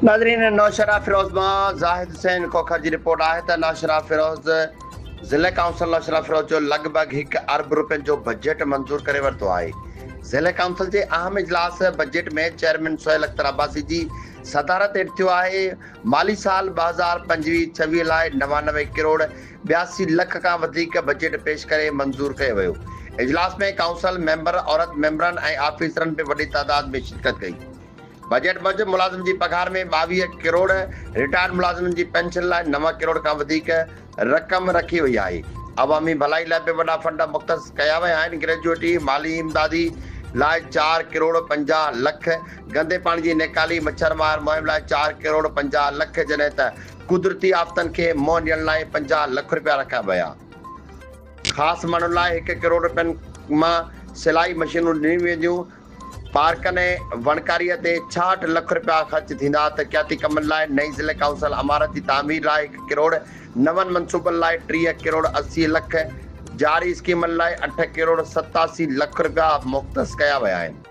नाज़रीन, नौशरा फिरोज मां ज़ाहिद हुसैन कोखर जी रिपोर्ट आहे त नौशरा फिरोज ज़िले काउंसिल नौशरा फिरोज जो लगभग 1 अरब रुपयनि जो बजट मंज़ूर करे वरितो आहे। ज़िले काउंसिल जे अहम इजलास बजट में चेयरमैन सुहेल अख्तर अब्बासी जी सदारत हेठि थियो आहे। माली साल 2025-26 लाइ 99 करोड़ 82 लख खां वधीक बजट पेश करे मंज़ूर कयो वियो। इजलास में काउंसिल मेंबर, औरत मेंबरनि ऐं ऑफिसरनि बि वॾी तादाद में शिरकत कई। बजट मूजिब मुलाज़िम जी पघार में 22 करोड़, रिटायर्ड मुलाज़िमनि जी पेंशन लाइ 9 करोड़ खां वधीक रक़म रखी वई आहे। अवामी भलाई लाइ बि वॾा फंड मुख़्तस कया विया आहिनि। ग्रेजुएटी माली इमदादी लाइ 4 करोड़ 50 लख, गंदे पाणी जी नेकाली मच्छरमार मुहिम लाइ 4 करोड़ 50 लख, जॾहिं त कुदरती आफ़तनि खे मुंहुं ॾियण लाइ 50 लख रुपया रखिया विया। ख़ासि माण्हुनि लाइ 1 करोड़ रुपयनि मां सिलाई मशीनूं ॾिनियूं वेंदियूं। पार्कनि ऐं वणकारीअ ते 66 लख रुपया ख़र्च थींदा। तरक़ियाती कमनि लाइ नई ज़िले काउंसिल इमारत जी तामीर लाइ 1 करोड़, नवनि मनसूबनि लाइ 30 करोड़ 80 लख, जारी स्कीमनि लाइ 8 करोड़ 87 लख रुपया मुख़्तस कया विया आहिनि।